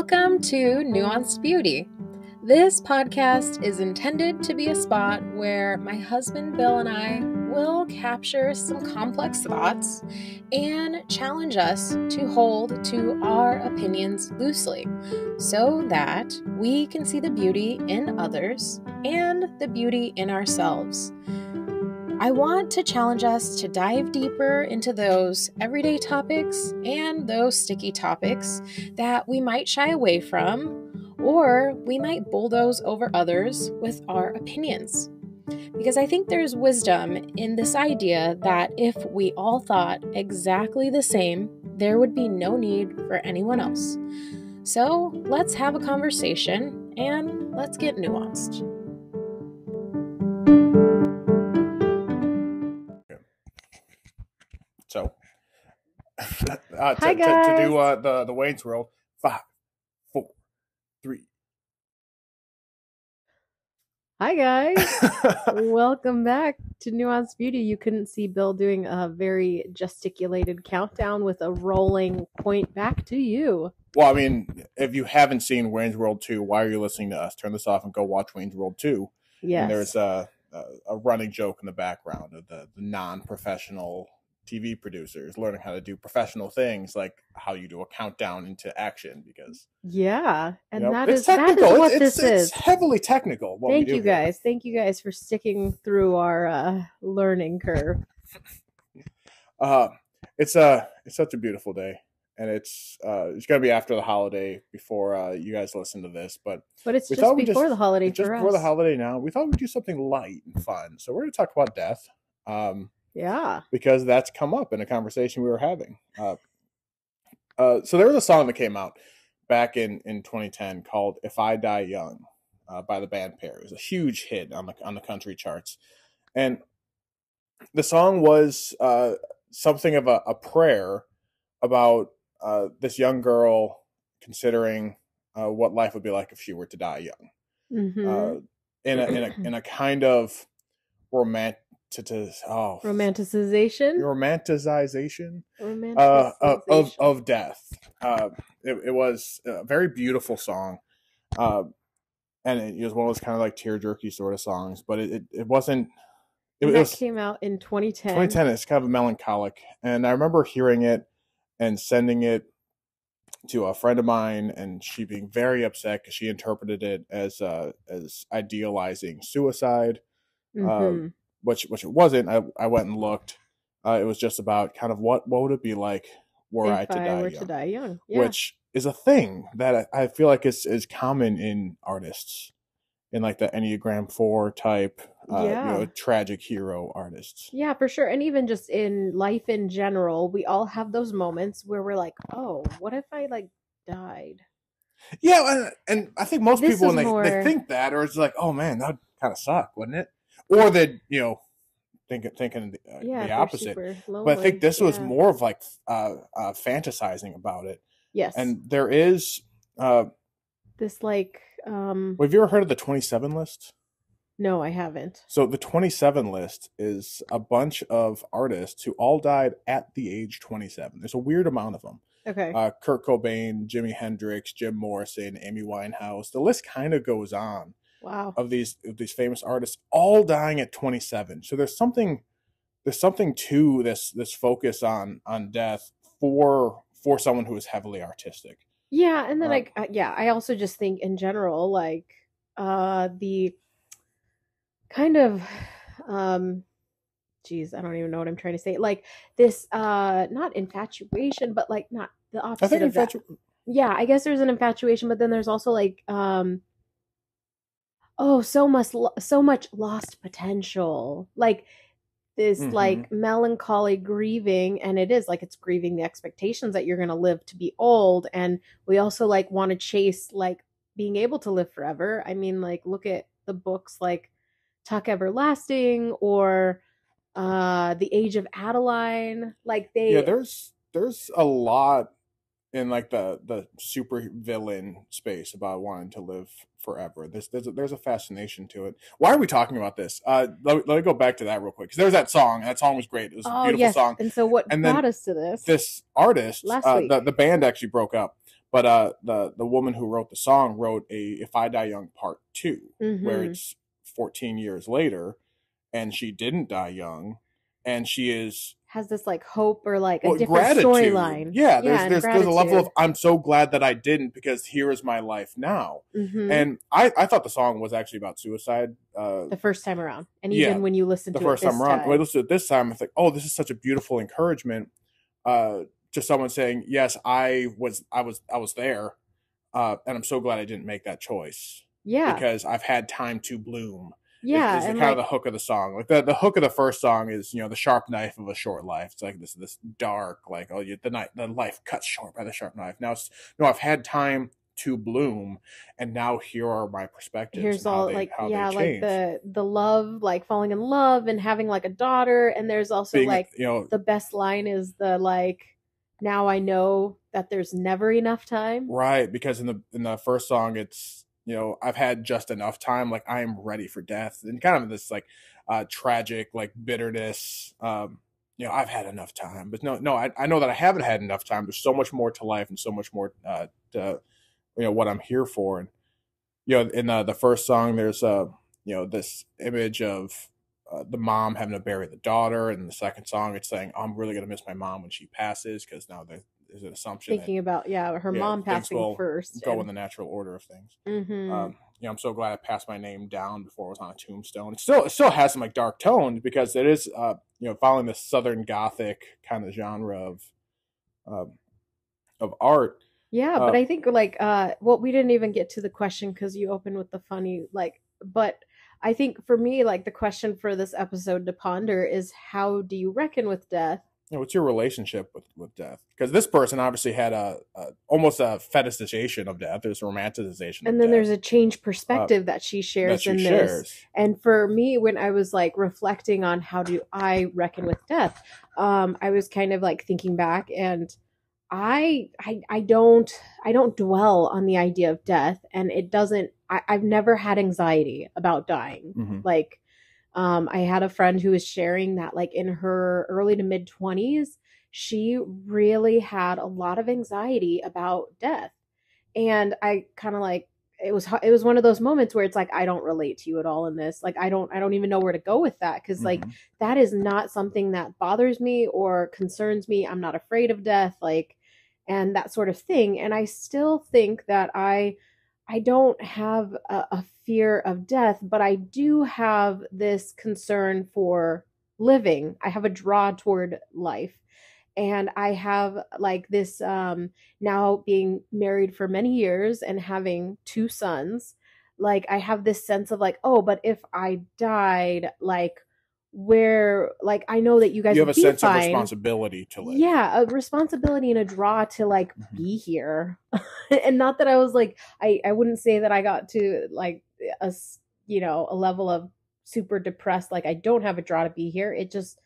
Welcome to Nuanced Beauty. This podcast is intended to be a spot where my husband Bill and I will capture some complex thoughts and challenge us to hold to our opinions loosely so that we can see the beauty in others and the beauty in ourselves. I want to challenge us to dive deeper into those everyday topics and those sticky topics that we might shy away from, or we might bulldoze over others with our opinions. Because I think there's wisdom in this idea that if we all thought exactly the same, there would be no need for anyone else. So let's have a conversation and let's get nuanced. So, Hi guys. to do the Wayne's World, 5, 4, 3. Hi guys. Welcome back to Nuanced Beauty. You couldn't see Bill doing a very gesticulated countdown with a rolling point back to you. Well, I mean, if you haven't seen Wayne's World 2, why are you listening to us? Turn this off and go watch Wayne's World 2. Yes. And there's a running joke in the background of the non-professional TV producers learning how to do professional things, like how you do a countdown into action, because and that is what this is. It's heavily technical. Thank you guys for sticking through our learning curve. It's such a beautiful day, and it's gonna be after the holiday before you guys listen to this, but it's just before the holiday for us. Before the holiday now, we thought we'd do something light and fun, so we're gonna talk about death. Because that's come up in a conversation we were having. So there was a song that came out back in 2010 called "If I Die Young" by the band Pear. It was a huge hit on the country charts, and the song was something of a prayer about this young girl considering what life would be like if she were to die young, in a kind of romanticization of death. It was a very beautiful song, and it was one of those kind of like tear jerky sort of songs, but it wasn't. It came out in 2010. 2010. It's kind of melancholic, and I remember hearing it and sending it to a friend of mine, and she being very upset because she interpreted it as idealizing suicide. Which it wasn't. I went and looked. It was just about kind of what would it be like were I to die young, which is a thing that I feel like is common in artists, in like the enneagram 4 type, tragic hero artists. Yeah, for sure. And even just in life in general, we all have those moments where we're like, oh, what if I like died? Yeah, and I think most people when they think that, or it's like, oh man, that would kind of suck, wouldn't it? Or that, thinking the opposite. But I think this was more of like fantasizing about it. Yes. And there is this like have you ever heard of the 27 list? No, I haven't. So the 27 list is a bunch of artists who all died at the age 27. There's a weird amount of them. Okay. Kurt Cobain, Jimi Hendrix, Jim Morrison, Amy Winehouse. The list kind of goes on. Wow. Of these famous artists all dying at 27. So there's something to this focus on death for someone who is heavily artistic. Yeah, and then I also just think in general, like the kind of I don't even know what I'm trying to say. Like this not infatuation, but like not the opposite of that. Yeah, I guess there's an infatuation, but then there's also like so much lost potential, like this like melancholy grieving, and it is like it's grieving the expectations that you're going to live to be old, and we also like want to chase like being able to live forever. I mean, like look at the books like Tuck Everlasting or The Age of Adeline. Like there's a lot in like the super villain space about wanting to live forever. There's a fascination to it. Why are we talking about this? Let me go back to that real quick, because there's that song. That song was great. It was a beautiful song. And so what brought us to this? This artist, last week, the band actually broke up, But the woman who wrote the song wrote a If I Die Young Part 2, where it's 14 years later, and she didn't die young, and she has this like hope or like a different gratitude. Storyline. Yeah, there's a level of I'm so glad that I didn't, because here is my life now. And I thought the song was actually about suicide the first time around, and even when you listen to the first time around, when I listened to it this time, I think, oh, this is such a beautiful encouragement to someone saying, yes, I was there, and I'm so glad I didn't make that choice. Yeah, because I've had time to bloom. Yeah, is kind of the hook of the song. Like the hook of the first song is, the sharp knife of a short life. It's like this dark, like, oh, the life cut short by the sharp knife. Now it's no, I've had time to bloom, and now here are my perspectives. Here's all like the love, like falling in love and having like a daughter, and there's also like the best line is the like, now I know that there's never enough time. Right, because in the first song it's, I've had just enough time, like I am ready for death, and kind of this like tragic like bitterness. I've had enough time, but no, I know that I haven't had enough time. There's so much more to life, and so much more to what I'm here for. And in the first song, there's this image of the mom having to bury the daughter, and in the second song, it's saying, I'm really gonna miss my mom when she passes, because now there's an assumption thinking about her mom passing first, go in the natural order of things. I'm so glad I passed my name down before it was on a tombstone. It still has some like dark tones, because it is following this Southern Gothic kind of genre of art. Yeah, but I think like we didn't even get to the question because you opened with the funny but I think for me, like, the question for this episode to ponder is, how do you reckon with death? What's your relationship with death? Because this person obviously had almost a fetishization of death. There's romanticization, and then there's a change perspective that she shares in this. And for me, when I was like reflecting on how do I reckon with death, I was kind of like thinking back, and I don't dwell on the idea of death, and it doesn't. I've never had anxiety about dying. Like, I had a friend who was sharing that, like, in her early to mid 20s, she really had a lot of anxiety about death, and I kind of like it was one of those moments where it's like, I don't relate to you at all in this. Like, I don't even know where to go with that, because like that is not something that bothers me or concerns me. I'm not afraid of death, like, and that sort of thing. And I still think that I don't have a fear of death, but I do have this concern for living. I have a draw toward life. And I have like this, now being married for many years and having 2 sons, like I have this sense of like, oh, but if I died, like, where, like, I know that you guys have a sense of responsibility to live. Yeah, a responsibility and a draw to like be here. And not that I was like, I wouldn't say that I got to like a level of super depressed, like I don't have a draw to be here. It just,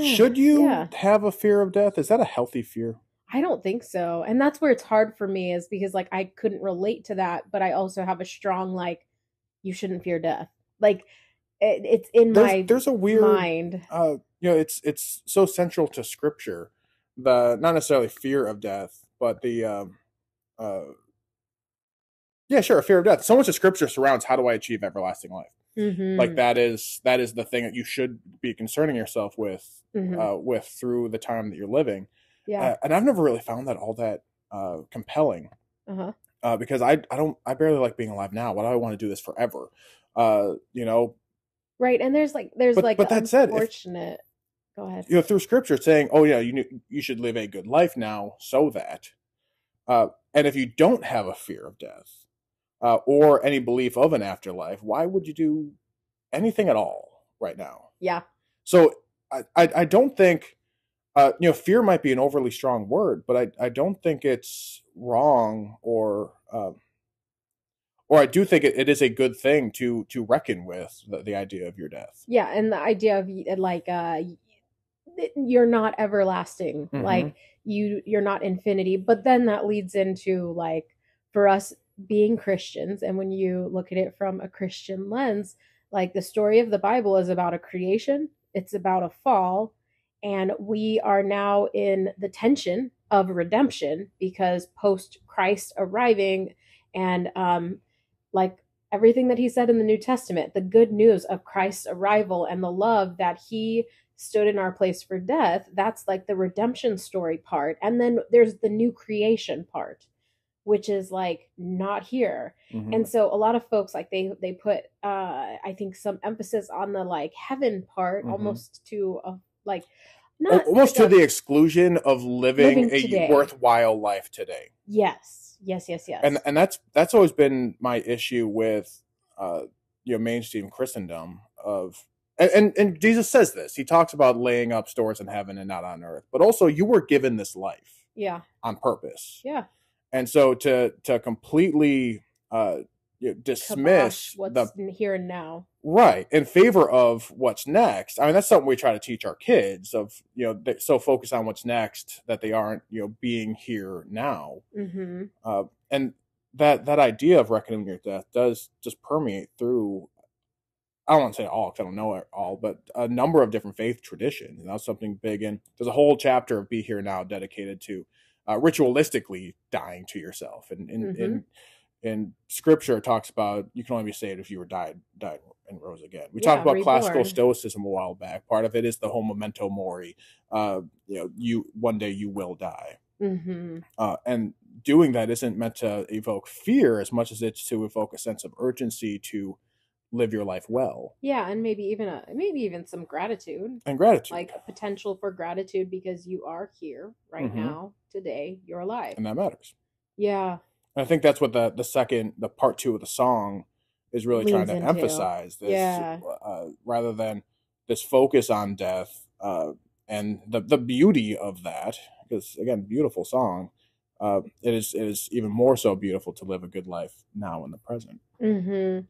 should you have a fear of death? Is that a healthy fear? I don't think so. And that's where it's hard for me, is because like I couldn't relate to that, but I also have a strong like, you shouldn't fear death. Like, it's in there's a weird mind. It's so central to scripture, the not necessarily fear of death, but the a fear of death. So much of scripture surrounds, how do I achieve everlasting life? Like that is the thing that you should be concerning yourself with through the time that you're living. And I've never really found that all that compelling, because I barely like being alive now. Why do I want to do this forever? Right, and there's but that said, go ahead. Through scripture, it's saying, oh yeah, you should live a good life now, so that, and if you don't have a fear of death, or any belief of an afterlife, why would you do anything at all right now? Yeah. So I don't think, fear might be an overly strong word, but I don't think it's wrong, or I do think it is a good thing to reckon with the idea of your death. Yeah, and the idea of like you're not everlasting, like you're not infinity. But then that leads into like, for us being Christians, and when you look at it from a Christian lens, like the story of the Bible is about a creation, it's about a fall, and we are now in the tension of redemption, because post Christ arriving and like everything that he said in the New Testament, the good news of Christ's arrival and the love that he stood in our place for death, that's like the redemption story part. And then there's the new creation part, which is like not here. Mm-hmm. And so a lot of folks like they put I think some emphasis on the like heaven part, Mm-hmm. almost to a like not almost like to the exclusion of living a today. worthwhile life today. Yes. And that's always been my issue with mainstream Christendom of and Jesus says this. He talks about laying up stores in heaven and not on earth. But also you were given this life. Yeah. On purpose. Yeah. And so to completely dismiss what's here and now, right, in favor of what's next. I mean, that's something we try to teach our kids. Of they're so focused on what's next that they aren't being here now. Mm-hmm. And that idea of reckoning your death does just permeate through. I don't want to say all because I don't know it all, but a number of different faith traditions. And that's something big. And there's a whole chapter of Be Here Now dedicated to ritualistically dying to yourself. And in scripture, it talks about you can only be saved if you were died and rose again. We talked about reborn. Classical stoicism a while back. Part of it is the whole memento mori. You one day you will die. Mm-hmm. And doing that isn't meant to evoke fear as much as it's to evoke a sense of urgency to live your life well. Yeah, and maybe even some gratitude. And gratitude. Like a potential for gratitude because you are here right now, today, you're alive. And that matters. Yeah. And I think that's what the part 2 of the song is really trying to emphasize. This, rather than this focus on death and the beauty of that, because again, beautiful song. It is even more so beautiful to live a good life now in the present. Mm-hmm.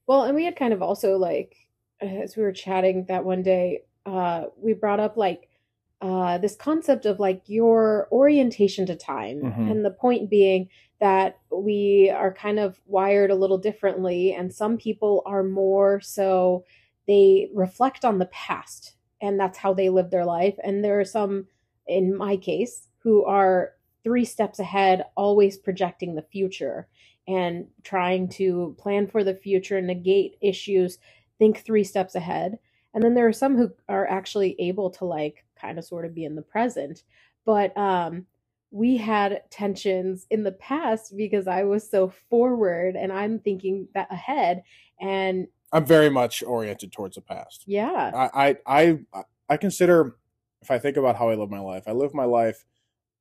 Well, and we had kind of also like, as we were chatting that one day, we brought up like this concept of like your orientation to time. Mm-hmm. And the point being that we are kind of wired a little differently. And some people are more so they reflect on the past and that's how they live their life. And there are some, in my case, who are 3 steps ahead, always projecting the future and trying to plan for the future, negate issues, think 3 steps ahead. And then there are some who are actually able to like kind of sort of be in the present. But we had tensions in the past because I was so forward and I'm thinking that ahead. And I'm very much oriented towards the past. Yeah. I consider, if I think about how I live my life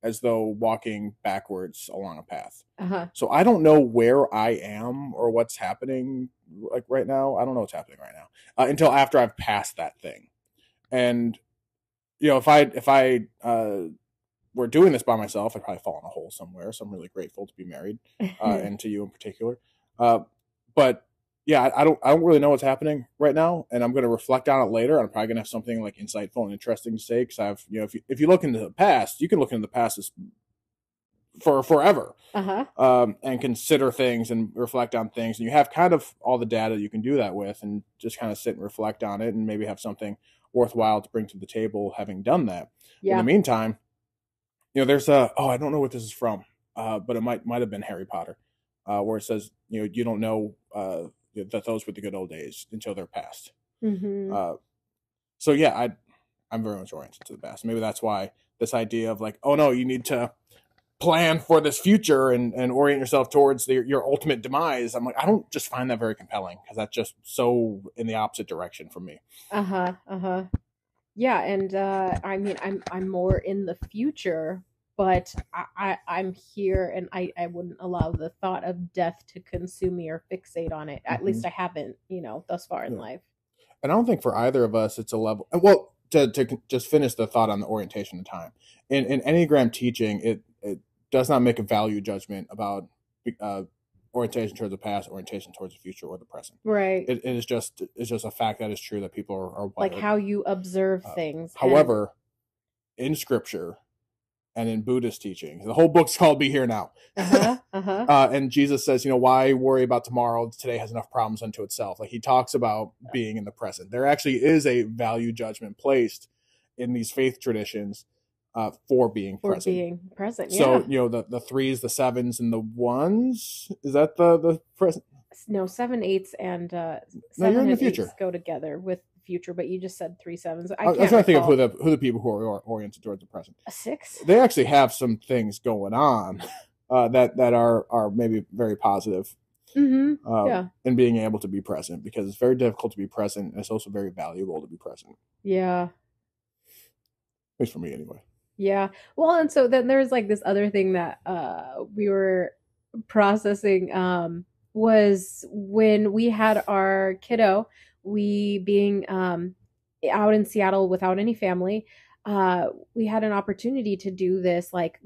as though walking backwards along a path. Uh-huh. So I don't know where I am or what's happening like right now. I don't know what's happening right now until after I've passed that thing. And if I were doing this by myself, I'd probably fall in a hole somewhere. So I'm really grateful to be married and to you in particular. But yeah, I don't really know what's happening right now, and I'm going to reflect on it later. I'm probably going to have something like insightful and interesting to say because I've, if you look into the past, you can look into the past for forever, and consider things and reflect on things, and you have kind of all the data you can do that with, and just kind of sit and reflect on it, and maybe have something worthwhile to bring to the table, having done that. Yeah. In the meantime, there's I don't know what this is from, but it might have been Harry Potter, where it says, you don't know that those were the good old days until they're past. Mm-hmm. So yeah, I'm very much oriented to the past. Maybe that's why this idea of like, oh no, you need to plan for this future and orient yourself towards your ultimate demise. I'm like, I don't just find that very compelling because that's just so in the opposite direction from me. Yeah, and I mean, I'm more in the future, but I'm here, and I wouldn't allow the thought of death to consume me or fixate on it. At least I haven't, thus far in life. And I don't think for either of us it's a level. Well, to just finish the thought on the orientation of time, in enneagram teaching, it does not make a value judgment about orientation towards the past, orientation towards the future, or the present. Right. It's just a fact that is true that people are wired. Like how you observe things. However, in scripture and in Buddhist teaching, the whole book's called Be Here Now. And Jesus says, why worry about tomorrow? Today has enough problems unto itself. Like he talks about being in the present. There actually is a value judgment placed in these faith traditions for being present. So, the 3s, the 7s, and the 1s, is that the present? No, 7 8s and 7 you're in the and future. 8s go together with future, but you just said 3 7s. I was trying to think of who the people who are oriented towards the present. A 6? They actually have some things going on that are maybe very positive. In being able to be present, because it's very difficult to be present, and it's also very valuable to be present. Yeah. At least for me, anyway. Yeah. Well, and so then there's like this other thing that we were processing was when we had our kiddo, we being out in Seattle without any family, we had an opportunity to do this like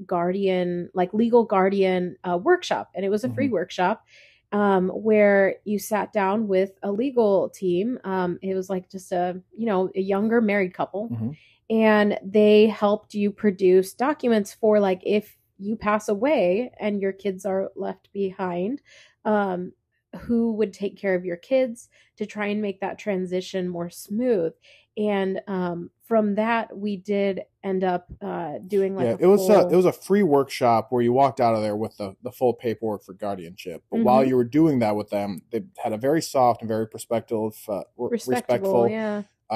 legal guardian workshop, and it was a free workshop where you sat down with a legal team. It was like just a younger married couple, and they helped you produce documents for like if you pass away and your kids are left behind, who would take care of your kids to try and make that transition more smooth. And from that, we did end up doing like it was a free workshop where you walked out of there with the full paperwork for guardianship. But while you were doing that with them, they had a very soft and very respectful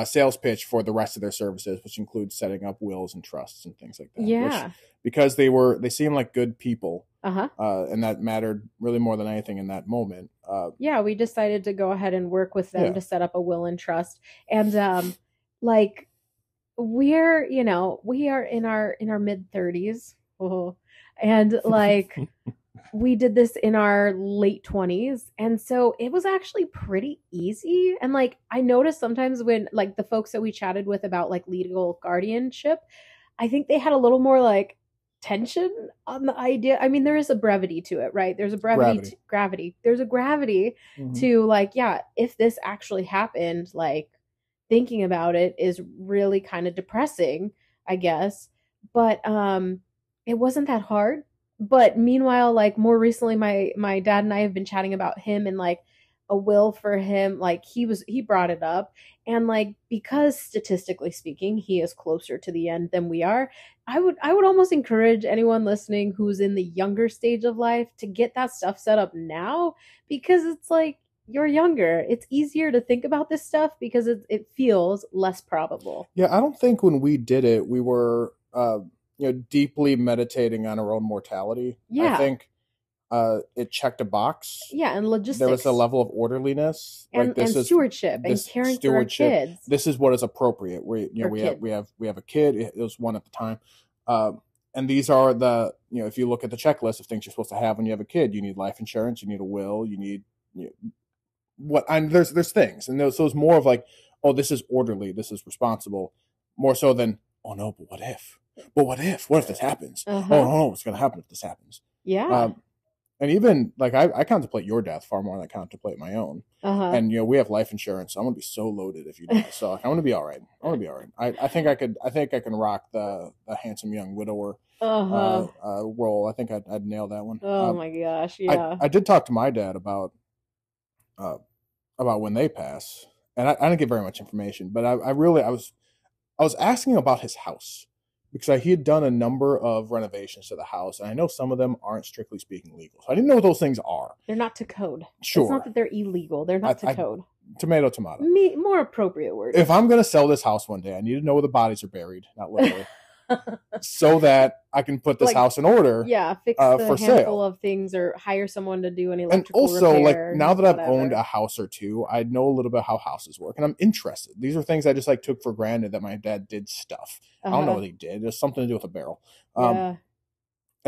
sales pitch for the rest of their services, which includes setting up wills and trusts and things like that. Yeah. Which, because they seemed like good people, and that mattered really more than anything in that moment. We decided to go ahead and work with them to set up a will and trust, and like we are in our mid 30s, and like we did this in our late 20s, and so it was actually pretty easy. And like I noticed sometimes when like the folks that we chatted with about like legal guardianship, I think they had a little more like tension on the idea. I mean, there is a brevity to it, right? There's a gravity. There's a gravity to like, if this actually happened, like thinking about it is really kind of depressing, I guess. But it wasn't that hard. But meanwhile, like more recently, my dad and I have been chatting about him and like a will for him. Like he brought it up, and like because statistically speaking, he is closer to the end than we are. I would almost encourage anyone listening who's in the younger stage of life to get that stuff set up now, because it's like you're younger. It's easier to think about this stuff because it feels less probable. Yeah, I don't think when we did it, we were deeply meditating on our own mortality. Yeah. I think it checked a box. Yeah, and logistics. There was a level of orderliness, and stewardship, and caring for our kids. This is what is appropriate. We have a kid. It was one at the time, and these are the if you look at the checklist of things you're supposed to have when you have a kid, you need life insurance, you need a will, you need there's things, and so it's more of like, oh, this is orderly, this is responsible, more so than, oh no, but what if? What if this happens? Oh no, what's going to happen if this happens? Yeah. And even like I contemplate your death far more than I contemplate my own. And we have life insurance, so I'm gonna be so loaded if you die. So I'm gonna be all right. I think I can rock the handsome young widower role. I think I'd nail that one. Oh my gosh, yeah. I did talk to my dad about when they pass, and I didn't get very much information, but I was asking about his house, because he had done a number of renovations to the house, and I know some of them aren't strictly speaking legal. So I didn't know what those things are. They're not to code. Sure. It's not that they're illegal. They're not to code. Tomato. More appropriate word. If I'm going to sell this house one day, I need to know where the bodies are buried, not literally, so that I can put this house in order. Yeah, fix for handful sale of things, or hire someone to do an electrical repair. And also, repair, like now that I've owned a house or two, I know a little bit how houses work, and I'm interested. These are things I just like took for granted that my dad did stuff. I don't know what he did. There's something to do with a barrel. And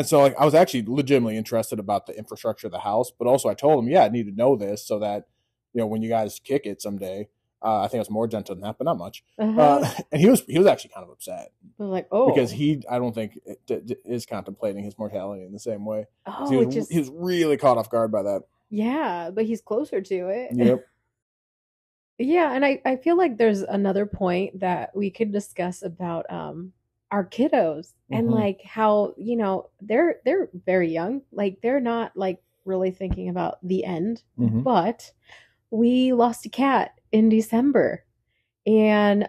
so like I was actually legitimately interested about the infrastructure of the house, but also I told him, I need to know this so that when you guys kick it someday. I think I was more gentle than that, but not much. And he was actually kind of upset. I was like, oh, because I don't think is contemplating his mortality in the same way. Oh, he was really caught off guard by that. Yeah, but he's closer to it. Yep. Yeah, and I feel like there's another point that we could discuss about our kiddos and like how they're very young, like they're not like really thinking about the end, but we lost a cat in December, and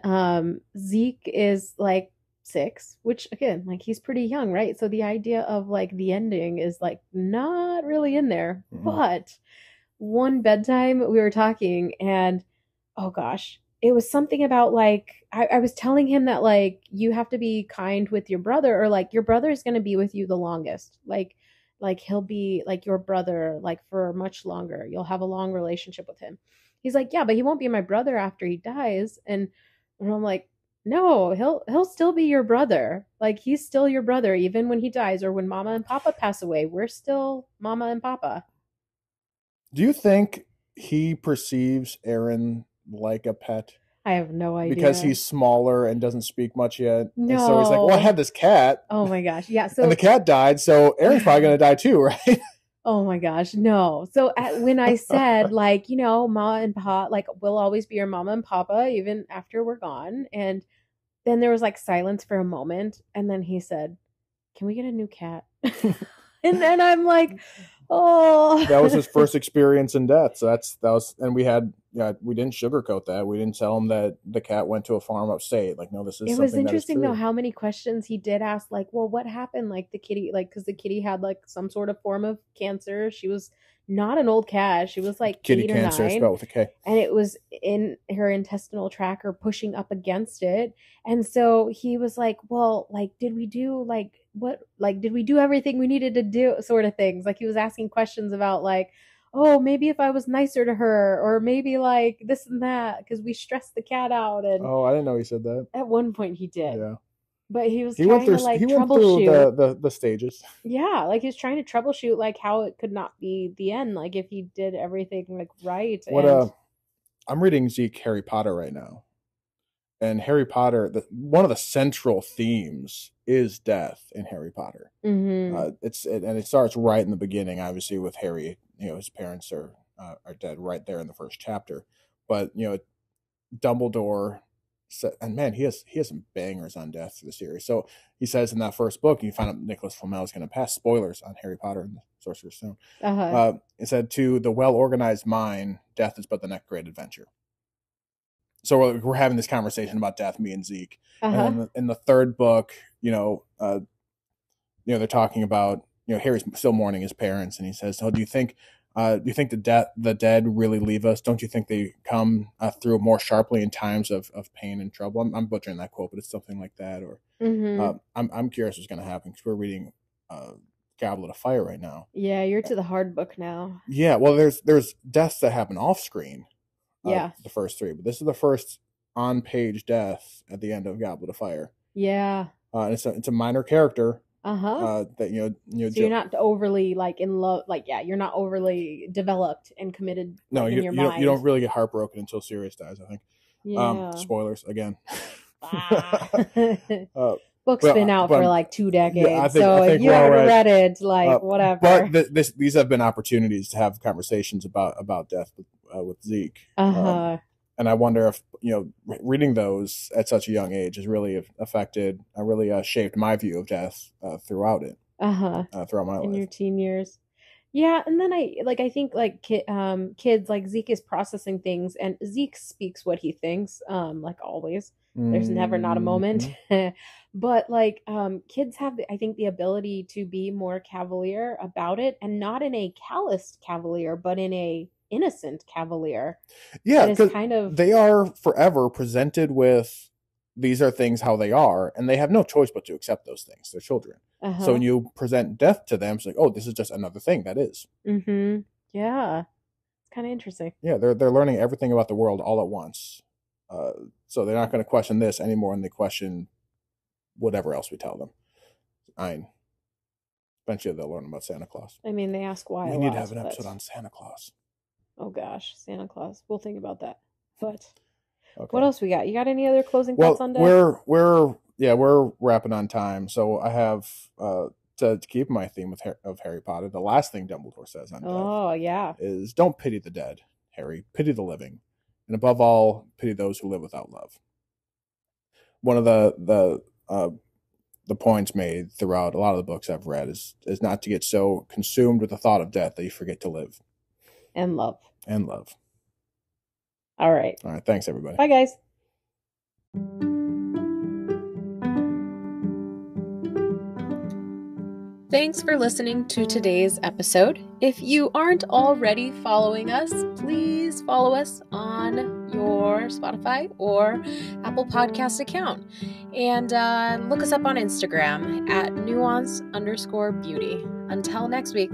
Zeke is like 6, which again, like he's pretty young, right? So the idea of like the ending is like not really in there. Mhm. But one bedtime we were talking, and oh gosh, it was something about like I was telling him that like you have to be kind with your brother, or like your brother is going to be with you the longest, like he'll be like your brother like for much longer, you'll have a long relationship with him. He's like, yeah, but he won't be my brother after he dies. And I'm like, no, he'll still be your brother. Like he's still your brother even when he dies, or when mama and papa pass away, we're still mama and papa. Do you think he perceives Aaron like a pet I have no because idea. he's smaller and doesn't speak much yet? And so he's like, well, I No. had this cat Oh my gosh. Yeah. and the So, cat died, so Aaron's probably going to die too, right? oh my gosh. No. So, when I said, like, Ma and Pa, like, we'll always be your mama and papa, even after we're gone. And then there was like silence for a moment. And then he said, can we get a new cat? And then I'm like, oh. That was his first experience in death. So and we had, we didn't sugarcoat that. We didn't tell him that the cat went to a farm upstate. Like, no, this is It was something that is interesting though true. how many questions he did ask, like, well, what happened? Like the kitty, like, because the kitty had like some sort of form of cancer. She was not an old cat. She was like Kitty 8 or cancer 9, spelled with a K. and it was in her intestinal tract or pushing up against it. And so he was like, well, like, did we do like what, like, did we do everything we needed to do, sort of things. Like he was asking questions about like, oh, maybe if I was nicer to her, or maybe like this and that, because we stressed the cat out. And Oh, I didn't know he said that. at one point he did. Yeah. But he was He went trying through to like he went through troubleshoot. the stages. Yeah, like he was trying to troubleshoot like how it could not be the end, like if he did everything like right. What And I'm reading Zeke Harry Potter right now. And Harry Potter, one of the central themes is death in Harry Potter. mhm. It starts right in the beginning, obviously with Harry. His parents are dead right there in the first chapter. But Dumbledore said, and man, he has some bangers on death through the series. So he says in that first book, you find out Nicholas Flamel is going to pass. Spoilers on Harry Potter and the Sorcerer's Stone. Uh-huh. It said, to the well organized mind, death is but the next great adventure. So we're having this conversation about death, me and Zeke. Uh-huh. And then in the third book, they're talking about, Harry's still mourning his parents, and he says, "So do you think the dead really leave us? Don't you think they come through more sharply in times of pain and trouble?" I'm butchering that quote, but it's something like that. Or Mhm. I'm curious what's going to happen because we're reading Goblet of Fire right now. Yeah, you're to the hard book now. Yeah, well, there's deaths that happen off screen. Yeah. The first 3, but this is the first on page death at the end of Goblet of Fire. Yeah. And it's a minor character. Uh-huh. That So you're not overly like in love, like, yeah, you're not overly developed and committed. No, like, in your mind. you don't really get heartbroken until Sirius dies, I think. Yeah. Spoilers again. Book's been out for like 2 decades, yeah, so if you haven't read it, like whatever. But these have been opportunities to have conversations about death with Zeke. And I wonder if reading those at such a young age has really affected, really shaped my view of death throughout it. Throughout my life in your teen years. Yeah, and then I think like kids, like Zeke is processing things, and Zeke speaks what he thinks, like always. There's never not a moment. But like kids have, I think, the ability to be more cavalier about it, and not in a calloused cavalier, but in a innocent cavalier. Yeah, because kind of they are forever presented with, these are things how they are, and they have no choice but to accept those things. They're children. So when you present death to them, it's like, oh, this is just another thing that is. Yeah, it's kind of interesting. Yeah, they're learning everything about the world all at once. So they're not going to question this anymore, and they question whatever else we tell them. Eventually they'll learn about Santa Claus. I mean, they ask why. We need to have an episode on Santa Claus. Oh gosh, Santa Claus. We'll think about that. But what else we got? You got any other closing thoughts on death? We're wrapping on time, so I have to keep my theme of Harry Potter. The last thing Dumbledore says on death is, "Don't pity the dead, Harry. Pity the living, and above all, pity those who live without love." One of the points made throughout a lot of the books I've read is not to get so consumed with the thought of death that you forget to live and love. All right. Thanks, everybody. Bye, guys. Thanks for listening to today's episode. If you aren't already following us, please follow us on your Spotify or Apple Podcast account. And look us up on Instagram at nuanced_beauty. Until next week.